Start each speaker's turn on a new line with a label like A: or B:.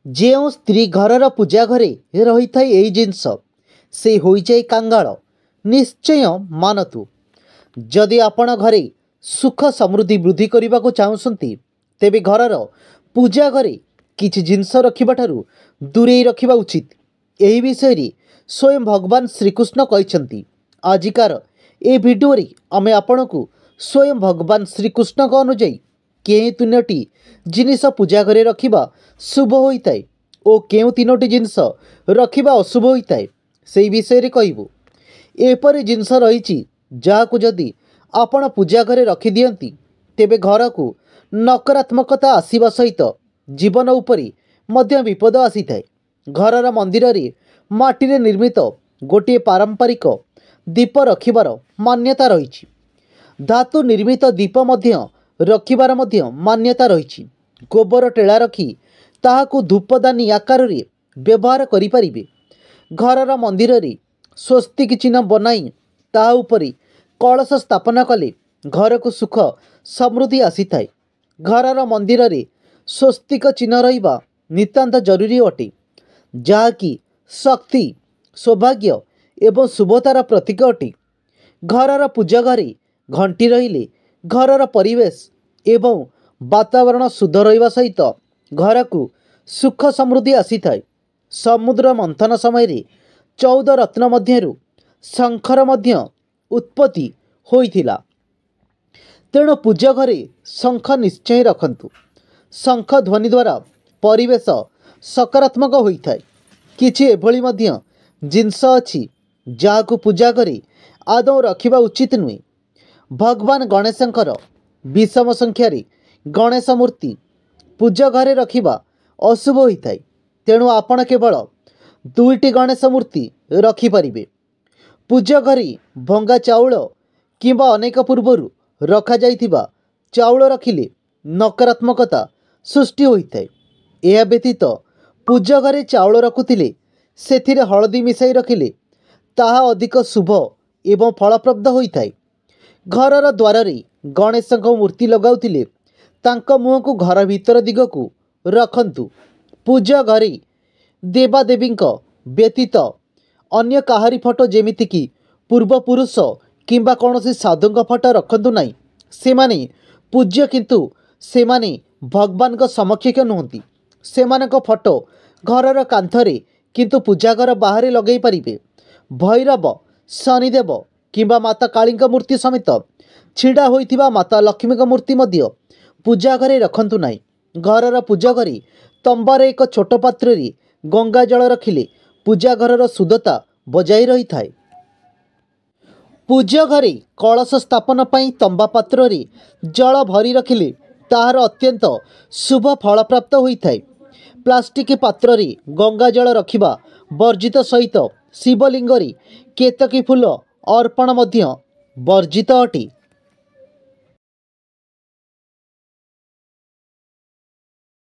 A: ଯେଉଁ ସ୍ତ୍ରୀ ଘରର ପୂଜା ଘରେ ରହିଥାଏ ଏହି ଜିନିଷ ସେ ହୋଇଯାଏ କାଙ୍ଗାଳ। ନିଶ୍ଚୟ ମାନନ୍ତୁ, ଯଦି ଆପଣ ଘରେ ସୁଖ ସମୃଦ୍ଧି ବୃଦ୍ଧି କରିବାକୁ ଚାହୁଁଛନ୍ତି ତେବେ ଘରର ପୂଜା ଘରେ କିଛି ଜିନିଷ ରଖିବାଠାରୁ ଦୂରେଇ ରଖିବା ଉଚିତ। ଏହି ବିଷୟରେ ସ୍ୱୟଂ ଭଗବାନ ଶ୍ରୀକୃଷ୍ଣ କହିଛନ୍ତି। ଆଜିକାର ଏ ଭିଡ଼ିଓରେ ଆମେ ଆପଣଙ୍କୁ ସ୍ୱୟଂ ଭଗବାନ ଶ୍ରୀକୃଷ୍ଣଙ୍କ ଅନୁଯାୟୀ କେଉଁ ତିନୋଟି ଜିନିଷ ପୂଜା ଘରେ ରଖିବା ଶୁଭ ହୋଇଥାଏ ଓ କେଉଁ ତିନୋଟି ଜିନିଷ ରଖିବା ଅଶୁଭ ହୋଇଥାଏ ସେହି ବିଷୟରେ କହିବୁ। ଏପରି ଜିନିଷ ରହିଛି ଯାହାକୁ ଯଦି ଆପଣ ପୂଜା ଘରେ ରଖିଦିଅନ୍ତି ତେବେ ଘରକୁ ନକାରାତ୍ମକତା ଆସିବା ସହିତ ଜୀବନ ଉପରେ ମଧ୍ୟ ବିପଦ ଆସିଥାଏ। ଘରର ମନ୍ଦିରରେ ମାଟିରେ ନିର୍ମିତ ଗୋଟିଏ ପାରମ୍ପରିକ ଦୀପ ରଖିବାର ମାନ୍ୟତା ରହିଛି। ଧାତୁ ନିର୍ମିତ ଦୀପ ମଧ୍ୟ ରଖିବାର ମଧ୍ୟ ମାନ୍ୟତା ରହିଛି। ଗୋବର ଟେଳା ରଖି ତାହାକୁ ଧୂପଦାନୀ ଆକାରରେ ବ୍ୟବହାର କରିପାରିବେ। ଘରର ମନ୍ଦିରରେ ସ୍ୱସ୍ତିକ ଚିହ୍ନ ବନାଇ ତାହା ଉପରେ କଳସ ସ୍ଥାପନ କଲେ ଘରକୁ ସୁଖ ସମୃଦ୍ଧି ଆସିଥାଏ। ଘରର ମନ୍ଦିରରେ ସ୍ୱସ୍ତିକ ଚିହ୍ନ ରହିବା ନିତାନ୍ତ ଜରୁରୀ ଅଟେ, ଯାହାକି ଶକ୍ତି, ସୌଭାଗ୍ୟ ଏବଂ ଶୁଭତାର ପ୍ରତୀକ ଅଟେ। ଘରର ପୂଜା ଘରେ ଘଣ୍ଟି ରହିଲେ ଘରର ପରିବେଶ ଏବଂ ବାତାବରଣ ଶୁଦ୍ଧ ରହିବା ସହିତ ଘରକୁ ସୁଖ ସମୃଦ୍ଧି ଆସିଥାଏ। ସମୁଦ୍ର ମନ୍ଥନ ସମୟରେ 14 ରତ୍ନ ମଧ୍ୟରୁ ଶଙ୍ଖର ମଧ୍ୟ ଉତ୍ପତ୍ତି ହୋଇଥିଲା। ତେଣୁ ପୂଜା ଘରେ ଶଙ୍ଖ ନିଶ୍ଚୟ ରଖନ୍ତୁ। ଶଙ୍ଖ ଧ୍ୱନି ଦ୍ୱାରା ପରିବେଶ ସକାରାତ୍ମକ ହୋଇଥାଏ। କିଛି ଏଭଳି ମଧ୍ୟ ଜିନିଷ ଅଛି ଯାହାକୁ ପୂଜା ଘରେ ଆଦୌ ରଖିବା ଉଚିତ ନୁହେଁ। ଭଗବାନ ଗଣେଶଙ୍କର ବିଷମ ସଂଖ୍ୟାରେ ଗଣେଶ ମୂର୍ତ୍ତି ପୂଜା ଘରେ ରଖିବା ଅଶୁଭ ହୋଇଥାଏ। ତେଣୁ ଆପଣ କେବଳ 2ଟି ଗଣେଶ ମୂର୍ତ୍ତି ରଖିପାରିବେ। ପୂଜା ଘରେ ଭଙ୍ଗା ଚାଉଳ କିମ୍ବା ଅନେକ ପୂର୍ବରୁ ରଖାଯାଇଥିବା ଚାଉଳ ରଖିଲେ ନକାରାତ୍ମକତା ସୃଷ୍ଟି ହୋଇଥାଏ। ଏହା ବ୍ୟତୀତ ପୂଜା ଘରେ ଚାଉଳ ରଖୁଥିଲେ ସେଥିରେ ହଳଦୀ ମିଶାଇ ରଖିଲେ ତାହା ଅଧିକ ଶୁଭ ଏବଂ ଫଳପ୍ରଦ ହୋଇଥାଏ। ଘରର ଦ୍ୱାରରେ ଗଣେଶଙ୍କ ମୂର୍ତ୍ତି ଲଗାଉଥିଲେ ତାଙ୍କ ମୁହଁକୁ ଘର ଭିତର ଦିଗକୁ ରଖନ୍ତୁ। ପୂଜା ଘରେ ଦେବାଦେବୀଙ୍କ ବ୍ୟତୀତ ଅନ୍ୟ କାହାରି ଫଟୋ ଯେମିତିକି ପୂର୍ବପୁରୁଷ କିମ୍ବା କୌଣସି ସାଧୁଙ୍କ ଫଟୋ ରଖନ୍ତୁ ନାହିଁ। ସେମାନେ ପୂଜ୍ୟ କିନ୍ତୁ ସେମାନେ ଭଗବାନଙ୍କ ସମକକ୍ଷ ନୁହନ୍ତି। ସେମାନଙ୍କ ଫଟୋ ଘରର କାନ୍ଥରେ କିନ୍ତୁ ପୂଜା ଘର ବାହାରେ ଲଗାଇ ପାରିବେ। ଭୈରବ, ଶନିଦେବ କିମ୍ବା ମାତା କାଳୀଙ୍କ ମୂର୍ତ୍ତି ସମେତ ଛିଡ଼ା ହୋଇଥିବା ମାତା ଲକ୍ଷ୍ମୀଙ୍କ ମୂର୍ତ୍ତି ମଧ୍ୟ ପୂଜା ଘରେ ରଖନ୍ତୁ ନାହିଁ। ଘରର ପୂଜା ଘରେ ତମ୍ବାରେ ଏକ ଛୋଟ ପାତ୍ରରେ ଗଙ୍ଗା ଜଳ ରଖିଲେ ପୂଜା ଘରର ଶୁଦ୍ଧତା ବଜାୟ ରହିଥାଏ। ପୂଜା ଘରେ କଳସ ସ୍ଥାପନ ପାଇଁ ତମ୍ବା ପାତ୍ରରେ ଜଳ ଭରି ରଖିଲେ ତାହାର ଅତ୍ୟନ୍ତ ଶୁଭ ଫଳପ୍ରାପ୍ତ ହୋଇଥାଏ। ପ୍ଲାଷ୍ଟିକ ପାତ୍ରରେ ଗଙ୍ଗା ଜଳ ରଖିବା ବର୍ଜିତ ସହିତ ଶିବଲିଙ୍ଗରେ କେତକୀ ଫୁଲ ଅର୍ପଣ ମଧ୍ୟ ବର୍ଜିତ ଅଟେ।